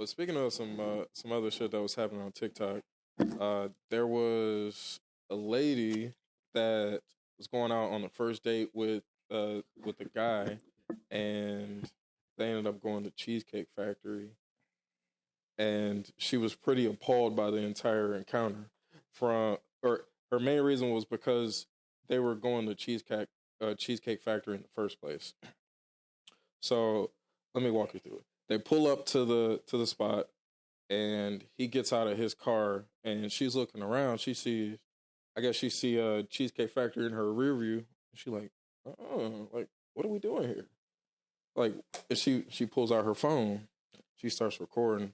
But speaking of some other shit that was happening on TikTok, there was a lady that was going out on the first date with a guy, and they ended up going to Cheesecake Factory, and she was pretty appalled by the entire encounter. Her main reason was because they were going to Cheesecake Factory in the first place. So let me walk you through it. They pull up to the spot, and he gets out of his car, and she's looking around. She see a Cheesecake Factory in her rear view. She like, like, what are we doing here? Like, she pulls out her phone. She starts recording.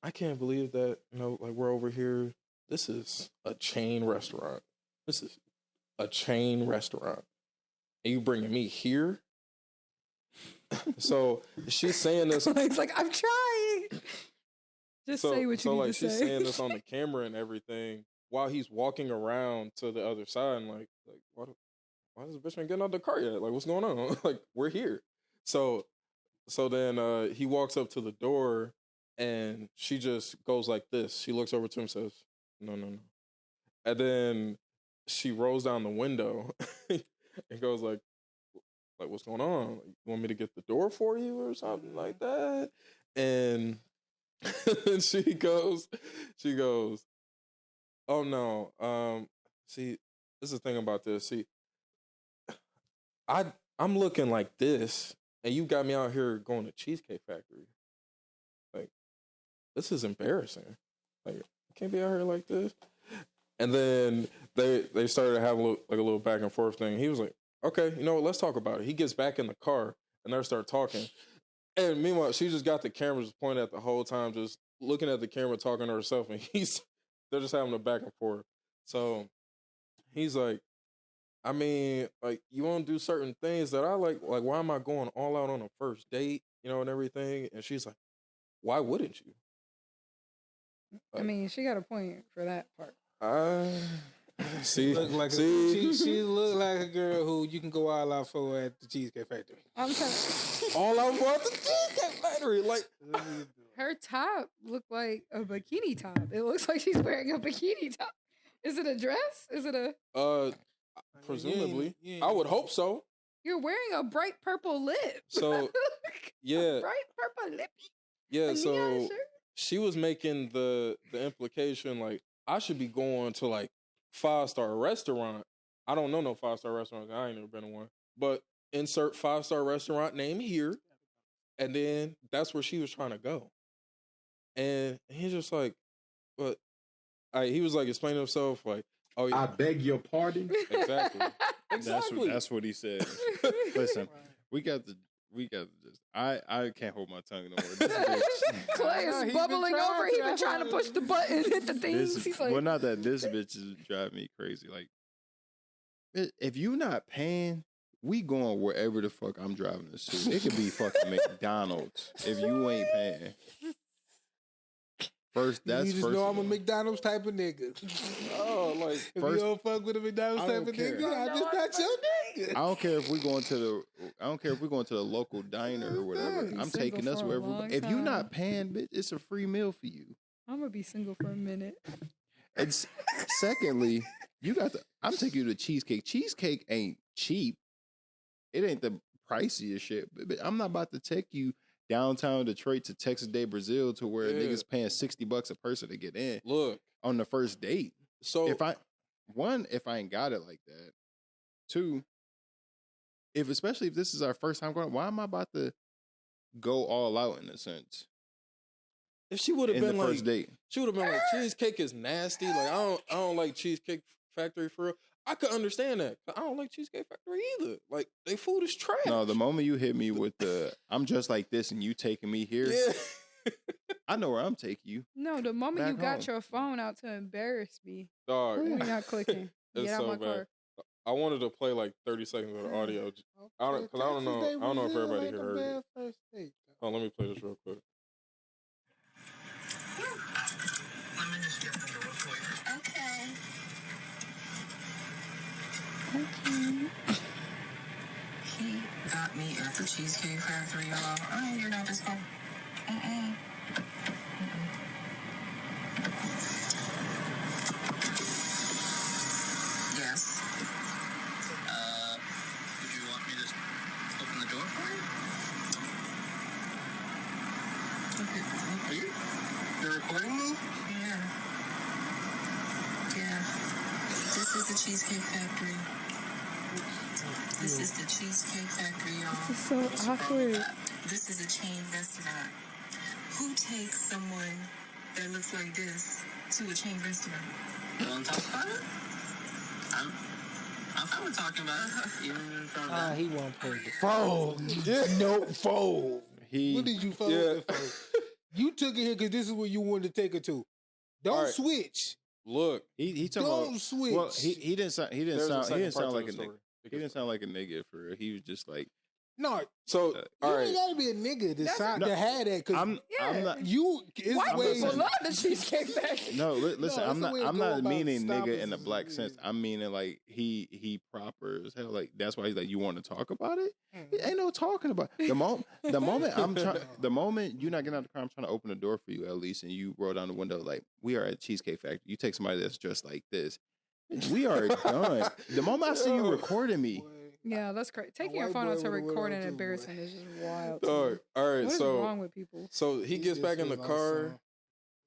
I can't believe that, like, we're over here. This is a chain restaurant. And you bringing me here? So she's saying this. It's like, I'm trying. Just say what you need to say. So, she's saying this on the camera and everything while he's walking around to the other side. And like, why is this bitch ain't getting out the car yet? Like, what's going on? Like, we're here. So then he walks up to the door, and she just goes like this. She looks over to him and says, no. And then she rolls down the window and goes like, what's going on? Like, you want me to get the door for you or something like that? And she goes, oh no. See, this is the thing about this. See, I'm looking like this, and you got me out here going to Cheesecake Factory. Like, this is embarrassing. Like, I can't be out here like this. And then they started to have a little back and forth thing. He was like, okay, you know what, let's talk about it. He gets back in the car, and they start talking. And meanwhile, she just got the camera just pointed at the whole time, just looking at the camera, talking to herself, and they're just having a back and forth. So he's like, I mean, like, you want to do certain things that I like why am I going all out on a first date, and everything? And she's like, why wouldn't you? Like, I mean, she got a point for that part. She look like a girl who you can go all out for at the Cheesecake Factory. I'm telling all out for at the Cheesecake Factory. Like, her top looked like a bikini top. It looks like she's wearing a bikini top. Is it a dress? Is it a? Presumably, I would hope so. You're wearing a bright purple lip. So, yeah, bright purple lip. Yeah, so she was making the implication like I should be going to like 5-star restaurant. I don't know no 5-star restaurant. I ain't never been to one. But insert 5-star restaurant name here. And then that's where she was trying to go. And he's just like, but he was like explaining himself like, oh yeah. I beg your pardon? Exactly. That's what he said. Listen, we got to just I can't hold my tongue no more. Clay is bubbling over. He's been trying to push the button, hit the things. He's like, well, not that this bitch is driving me crazy. Like, if you not paying, we going wherever the fuck I'm driving us to. It could be fucking McDonald's if you ain't paying. First, that's you just first know I'm a McDonald's type of nigga. Oh, like if you don't fuck with a McDonald's type of nigga, I'm just not your nigga. I don't care if we're going to the local diner or whatever. I'm taking us wherever. If you not paying, bitch, it's a free meal for you. I'm gonna be single for a minute. And secondly, I'm taking you to Cheesecake. Cheesecake ain't cheap. It ain't the priciest shit. But I'm not about to take you downtown Detroit to Texas Day, Brazil, to where niggas paying $60 a person to get in. Look, on the first date. So if I ain't got it like that. 2, especially if this is our first time going, why am I about to go all out in a sense? If she would have been like, first date, she would have been like, cheesecake is nasty. Like I don't like Cheesecake Factory for real. I could understand that. I don't like Cheesecake Factory either. Like, they food is trash. No, the moment you hit me with I'm just like this and you taking me here, I know where I'm taking you. No, the moment you got your phone out to embarrass me, we're not clicking. Get out my car. I wanted to play like 30 seconds of the audio. I don't know if everybody here heard it. Oh, let me play this real quick. He got me at the Cheesecake Factory, y'all. I don't hear no this phone. Yes. Would you want me to open the door for you? Okay. Are you? You're recording me? Yeah. Yeah. This is the Cheesecake Factory. This is the Cheesecake Factory, y'all. This is so awkward. This is a chain restaurant. Who takes someone that looks like this to a chain restaurant? You want to talk about it? I'm fine with talking about it. Even in front of that. He won't play it. Fold. No, fold. What did you fold it for? You took it here because this is where you wanted to take it to. Don't switch. Look, he Don't switch. Well, he didn't sound like a nigga. He didn't Because- sound like a nigga for real. He was just like No, So, all you right. ain't gotta be a nigga to have that. Cause I'm not. you. It's White way. people love the Cheesecake Factory. No, listen. No, I'm it's a way to I'm go not about meaning nigga stopping in the this black disease. sense. I'm meaning like he proper as hell. Like that's why he's like, you want to talk about it? Ain't no talking about it. The moment you're not getting out of the car, I'm trying to open the door for you at least, and you roll down the window like we are at Cheesecake Factory. You take somebody that's dressed like this, we are done. The moment I see you recording me. Yeah, that's crazy. Taking your white phone boy out to would've went record on and too, embarrassing boy. is just wild. to Dog. me. All right, What is so wrong with people? so he gets just back in the was car. awesome.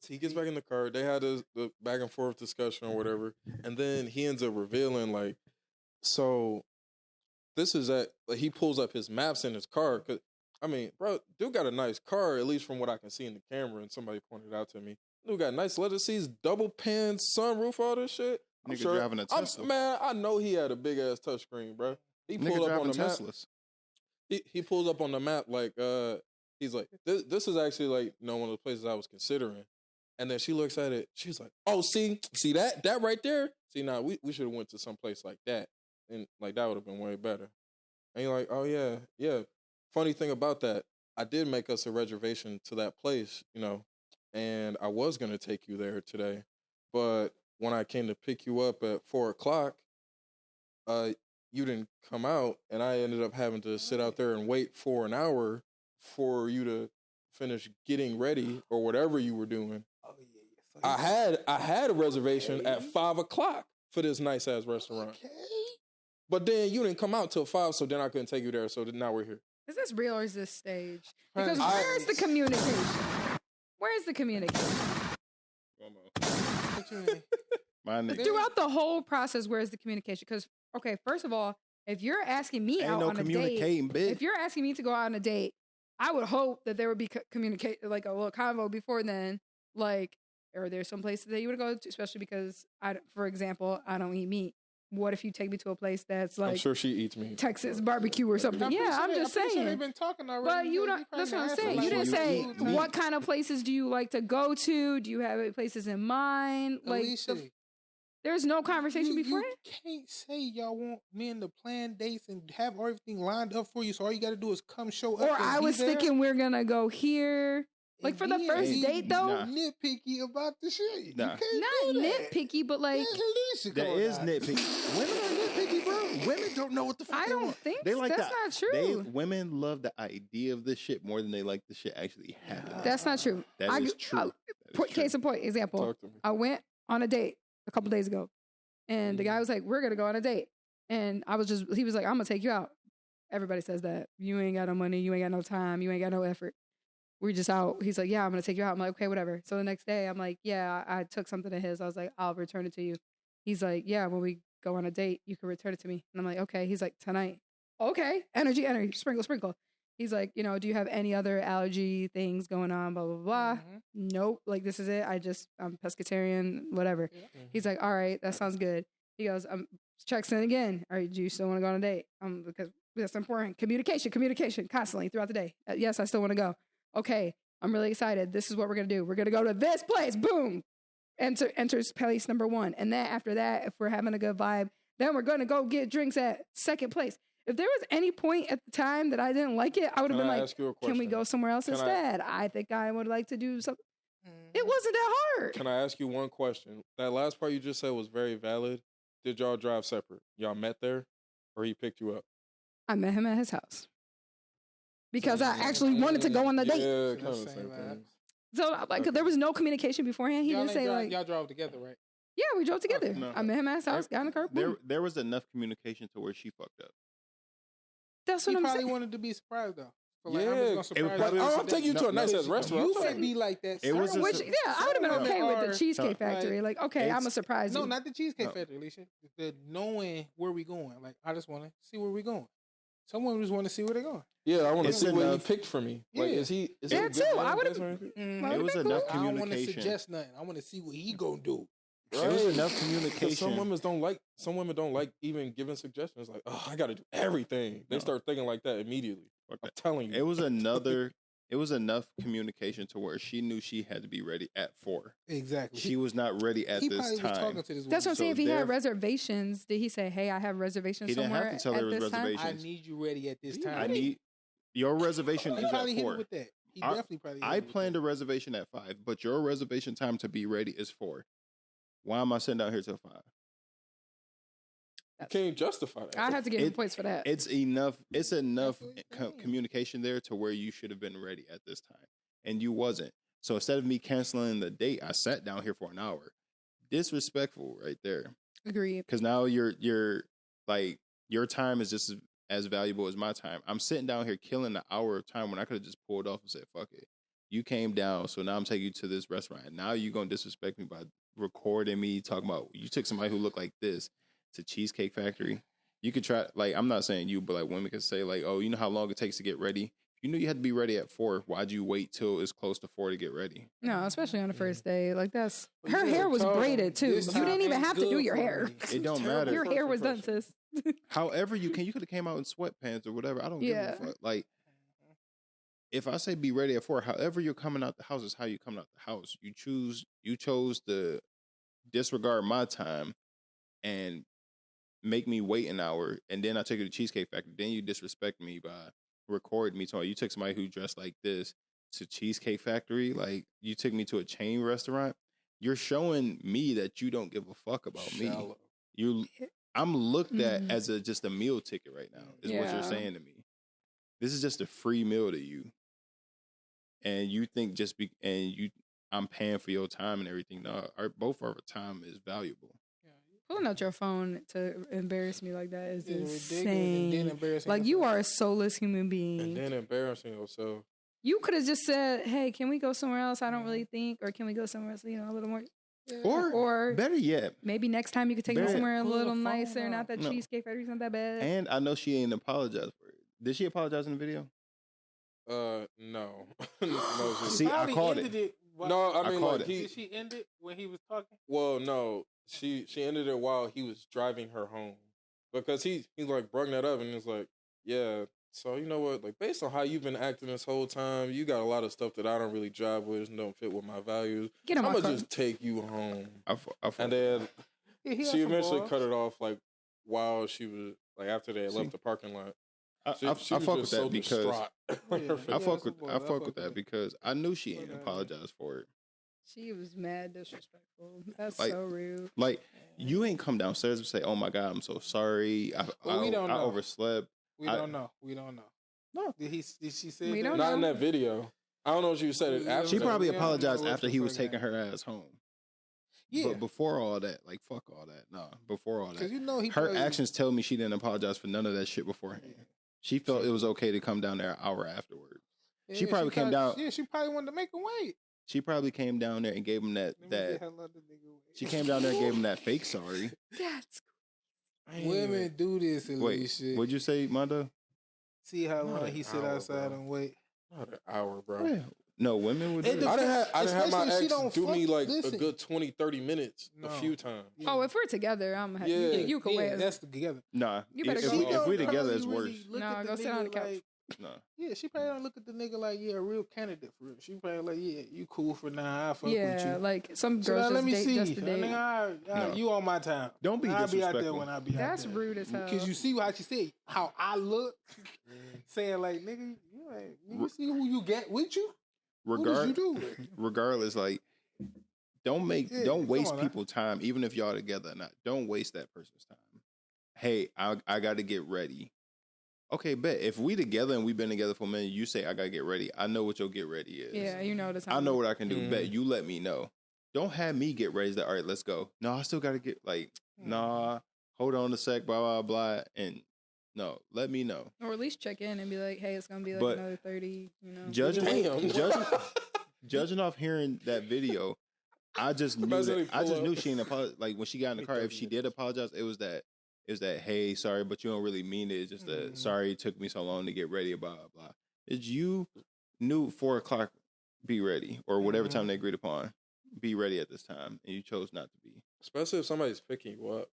He gets back in the car. They had the back and forth discussion or whatever, and then he ends up revealing like, so this is at like he pulls up his maps in his car. Cause I mean, bro, dude got a nice car at least from what I can see in the camera, and somebody pointed out to me. Dude got nice leather seats, double pan sunroof, all this shit. I'm Nigga driving a Tesla. Man, I know he had a big ass touchscreen, bro. He Nigga pulled up on driving the map. Teslas. He pulls up on the map like he's like this is actually like one of the places I was considering, and then she looks at it. She's like, oh, see that right there. See, now we should have went to some place like that, and like that would have been way better. And you're like, oh yeah. Funny thing about that, I did make us a reservation to that place, and I was gonna take you there today, but when I came to pick you up at 4:00, you didn't come out, and I ended up having to sit out there and wait for an hour for you to finish getting ready or whatever you were doing. Oh yeah. I had a reservation at 5:00 for this nice ass restaurant, Okay. but then you didn't come out till 5, so then I couldn't take you there. So now we're here. Is this real or is this stage? Because Honey, where's the communication? Where's the communication? What you mean? My nigga. Throughout the whole process, where's the communication? Because, okay, first of all, if you're asking me Ain't out no on a date, communicating, bitch. if you're asking me to go out on a date, I would hope that there would be communicate like a little convo before then. Like, are there some places that you would go to, especially because for example, I don't eat meat. What if you take me to a place that's I'm like sure she eats me. Texas barbecue or something? Yeah, I'm just Sure saying. they've been talking already. But you don't. That's what I'm saying. You didn't say what kind of places do you like to go to. Do you have any places in mind? Like, Alicia, there's no conversation you beforehand. can't say y'all want men to plan dates and have everything lined up for you. So all you got to do is come show up. Or I was thinking we're gonna go here. Like for the first date though, Nah. nitpicky about the shit. Nah. You can't not do that. nitpicky, but like There's Alicia That going is out. nitpicky. Women are nitpicky, bro. Women don't know what the fuck I they don't want. think They like that's the- not true. Women love the idea of this shit more than they like the shit actually happening. That's not true. That is true. That is true. Case in point, example. Talk to me. I went on a date a couple days ago, and the guy was like, "We're gonna go on a date," and he was like, "I'm gonna take you out." Everybody says that. You ain't got no money. You ain't got no time. You ain't got no effort. We're just out. He's like, "Yeah, I'm gonna take you out." I'm like, "Okay, whatever." So the next day, I'm like, "Yeah, I took something of his." I was like, "I'll return it to you." He's like, "Yeah, when we go on a date, you can return it to me." And I'm like, "Okay." He's like, "Tonight." Okay, energy, sprinkle. He's like, "Do you have any other allergy things going on? Blah blah blah." Nope. Like this is it. I'm pescatarian. Whatever. He's like, "All right, that sounds good." He goes, checks in again. All right, do you still want to go on a date? Because that's important. Communication constantly throughout the day. Yes, I still want to go. Okay, I'm really excited. This is what we're gonna do. We're gonna go to this place. Boom. Enters place number 1. And then after that, if we're having a good vibe, then we're gonna go get drinks at second place. If there was any point at the time that I didn't like it, I would have been like, ask you a "Can we question? go somewhere else Can I- instead?" I think I would like to do something. It wasn't that hard. Can I ask you one question? That last part you just said was very valid. Did y'all drive separate? Y'all met there, or he picked you up? I met him at his house. because I actually wanted to go on the date. Yeah, kind of Same the same vibe. thing. So like, there was no communication beforehand. He Y'all didn't say like, y'all drove together, right? yeah, we drove together. No. I met him at his house, got in the car. boom. There was enough communication to where she fucked up. That's He what I'm probably saying. wanted to be surprised though. So, like, Yeah, I'm just it gonna surprise would you. probably- I'm taking you to a nice ass You restaurant. would be like that. It was Certain- a- Which, yeah, I would have been Certain okay with women the are, Cheesecake like, Factory. Like, okay, I'm gonna surprise you. No, not the Cheesecake No. Factory, Alicia. The knowing where we going. Like, I just want to see where we going. Someone just want to see where they're going. Yeah, I want to It's see what he enough. picked for me. Like, Yeah. is he? Is Yeah, he a good too. man I would've- based on anything? Well, It was that'd be enough cool. I don't want to communication. suggest nothing. I want to see what he gonna do. There was Right. enough 'Cause communication. Some women don't like even giving suggestions. Like, oh, I got to do everything. They No. start thinking like that immediately. Fuck I'm that. telling you, It was enough communication to where she knew she had to be ready at 4. Exactly. She was not ready at he this probably was time. talking to this That's what I'm woman. saying. So If he there- had reservations, did he say, "Hey, I have reservations He didn't have somewhere to tell at her it was this time"? reservations. I need you ready at this You time. I need your reservation He is probably at hit it 4. with that. He I- definitely probably. I hit it with planned that. a reservation at 5, but your reservation time to be ready is 4. Why am I sitting down here till 5? you can't justify that. I have to give him It- points for that. It's enough. It's enough That's what he's saying. communication there to where you should have been ready at this time, and you wasn't. So instead of me canceling the date, I sat down here for an hour. Disrespectful, right there. Agreed. Because now you're like your time is just as valuable as my time. I'm sitting down here killing an hour of time when I could have just pulled off and said, "Fuck it." You came down, so now I'm taking you to this restaurant. Now you're gonna disrespect me by recording me talking about you took somebody who looked like this to Cheesecake Factory. You could try, like, I'm not saying you, but like women could say, like, oh, you know how long it takes to get ready? You knew you had to be ready at 4. Why'd you wait till it's close to 4 to get ready? No, especially on the first day. Like that's Well, her you hair could've was told him, braided too. this You time didn't even ain't have to do good your for hair. me. It don't terrible. matter. Your hair was done, impression. sis. However you could have came out in sweatpants or whatever. I don't Yeah. give a fuck. Like, if I say be ready at 4, however you're coming out the house is how you coming out the house. You chose to disregard my time and make me wait an hour, and then I took you to Cheesecake Factory. Then you disrespect me by recording me talking. You took somebody who dressed like this to Cheesecake Factory. Like, you took me to a chain restaurant. You're showing me that you don't give a fuck about me. Shallow. I'm looked at Mhm. as just a meal ticket right now, is what Yeah. you're saying to me. This is just a free meal to you. And you think I'm paying for your time and everything. No, both our time is valuable. Pulling out your phone to embarrass me like that is It's ridiculous. And then insane. embarrassing Like, you yourself. are a soulless human And being. then embarrassing yourself. You could have just said, "Hey, can we go somewhere else? I don't really think," or "Can we go somewhere else? You know, a little more." Yeah. Or Better yet, maybe next time you could take me Barrett, somewhere a pull the little phone nicer. Not out. that No. Cheesecake Factory's not that bad. and I know she ain't apologized for it. Did she apologize in the video? No. No, she- See, I Probably caught ended it. No, I I mean, caught like, it. Did she end it when he was talking? well, no, she ended it while he was driving her home, because he like brought that up, and it's like, yeah, so you know what, like, based on how you've been acting this whole time, you got a lot of stuff that I don't really jive with and don't fit with my values. Get I'm him gonna on just take you home. I fuck And with then Yeah, he had she some eventually balls. cut it off, like, while she was, like, after they had See, left the parking lot. I She fuck was with just that so because distraught. Yeah. I Yeah, fuck that's with a boy. I I fuck fuck with with that that. because I knew she ain't Fuck out. apologized for it. She was mad disrespectful. That's Like- so rude. Like, you ain't come downstairs and say, "Oh my God, I'm so sorry. Well, we don't I know. overslept." We I- don't know. We don't know. No. Did she say We that? don't Not in know. that video. I don't know if she said it Yeah, after. She that. probably Yeah, I don't apologized know what after the he was fuck taking her happened. ass home. Yeah, But before all that, like, fuck all that. No, before all because that. you know he Her probably- actions tell me she didn't apologize for none of that shit beforehand. She felt it was okay to come down there an hour afterwards. She probably came down- Yeah, she probably wanted to make him wait. She probably came down there and gave him that Let me get that her little nigga wait. she came down there and gave him that fake sorry. That's I ain't Women even- do this, Wait, Alicia. what'd you say, Mondo? See how Not long an he sit hour, outside bro. and wait. Not an hour, bro. Yeah. No, women would do It that. I done had my Especially if she ex don't do me fuck- like listen. a good 20, 30 minutes No. a few times. Yeah. Oh, if we're together, I'm happy. Yeah. You can wait. That's together. Nah, You better if, go. we, She if don't we together, probably it's worse. really look No, at the go sit on the nigga couch. like- Nah. Yeah, she probably don't look at the nigga like, yeah, a real candidate for real. She probably like, yeah, you cool for now. I fuck Yeah, with you. like some So girls now, just let me date see. just to Nigga, date. all right, No. you on my time. Don't be I'll be out there disrespectful. when I be That's out there. rude as hell. Because you see how she said, how I look, saying like, nigga, you see who you get with you? Who did you do with? Regardless, like, don't Yeah, don't come waste on, huh? people's time, even if y'all together or not. Don't waste that person's time. Hey, I got to get ready. Okay, bet if we together and we've been together for a minute, you say I gotta get ready. I know what your get ready is. Yeah, you know the time. I know what I can do. Bet you let me know. Don't have me get ready. All right, let's go. No, I still gotta get nah. Hold on a sec. Blah blah blah. And no, let me know. Or at least check in and be like, hey, it's gonna be like another 30. You know, judging off hearing that video, I just knew she didn't apologize. Like when she got in the car, if she did apologize, it was that hey, sorry, but you don't really mean it. It's just that sorry it took me so long to get ready. Blah blah blah. It's you knew 4:00. Be ready, or whatever time they agreed upon. Be ready at this time, and you chose not to be. Especially if somebody's picking you up.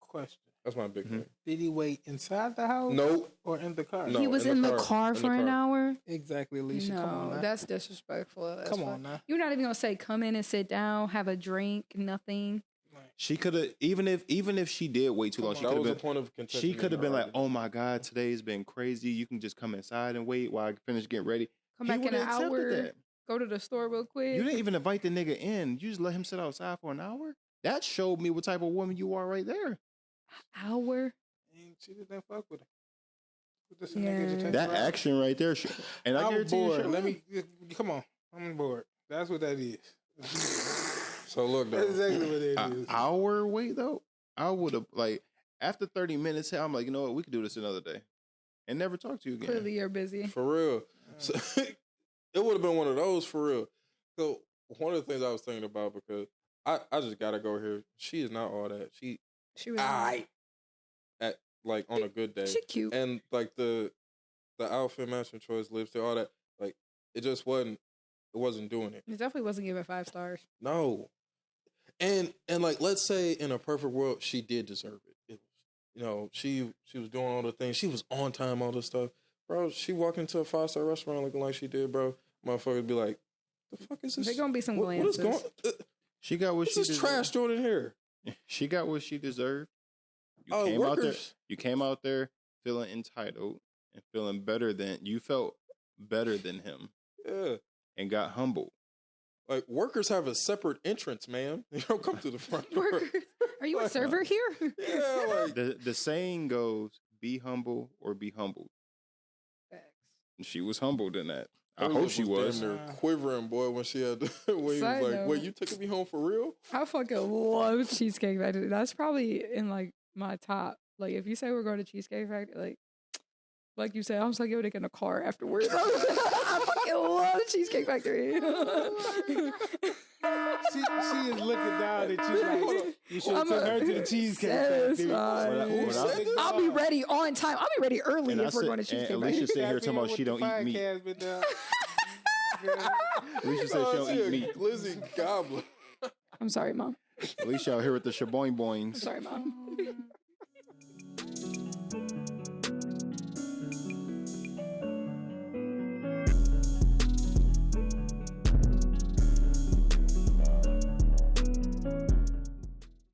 Question. That's my big thing. Did he wait inside the house? Nope. Or in the car? No, he was in the car for an hour? Exactly, Alicia. No, come on now. that's disrespectful. Come on now. You're not even going to say, come in and sit down, have a drink, nothing. She could have, even if she did wait too long, she could have been like, oh my God, today's been crazy. You can just come inside and wait while I finish getting ready. Come back in an hour, go to the store real quick. You didn't even invite the nigga in. You just let him sit outside for an hour? That showed me what type of woman you are right there. Hour? She didn't fuck with him. Yeah. That action right there. And I I'm bored. Come on. I'm bored. That's what that is. So look, though. That's exactly what it is. An hour wait, though? I would have, after 30 minutes, I'm like, you know what? We could do this another day. And never talk to you again. Clearly you're busy. For real. So, it would have been one of those for real. So one of the things I was thinking about, because I just got to go here. She is not all that. She was at on a good day. She cute. And the outfit matching choice, lipstick, all that, it just wasn't doing it. It definitely wasn't giving 5 stars. No. And let's say in a perfect world she did deserve it. It was, she was doing all the things. She was on time, all this stuff. Bro, she walked into a 5-star restaurant looking like she did, bro. Motherfuckers be like, the fuck is this? There's gonna be some glances. What is going She got what she deserved. This is trash doing in here. She got what she deserved. You came out there feeling entitled and feeling better than you felt better than him. Yeah. And got humbled. Workers have a separate entrance, man. You don't come to the front door. Workers? Are you a server here? Yeah, the saying goes, be humble or be humbled. Facts. She was humbled in that. I hope she was. Damn near quivering, boy, when she had when he was like, "Wait, you taking me home for real?" I fucking love Cheesecake Factory. That's probably in my top. If you say we're going to Cheesecake Factory, like you said, I was like, yo, they get in a car afterwards. I fucking love Cheesecake Factory. She is looking down at you like, you should have took her to the Cheesecake Factory. I'll be ready on time. I'll be ready early if we're going to Cheesecake Factory. Alicia sit here talking about she don't eat meat. Alicia said she don't eat meat. Lizzie Gobbler. I'm sorry, Mom. Alicia out here with the shaboing boings. I'm sorry, Mom.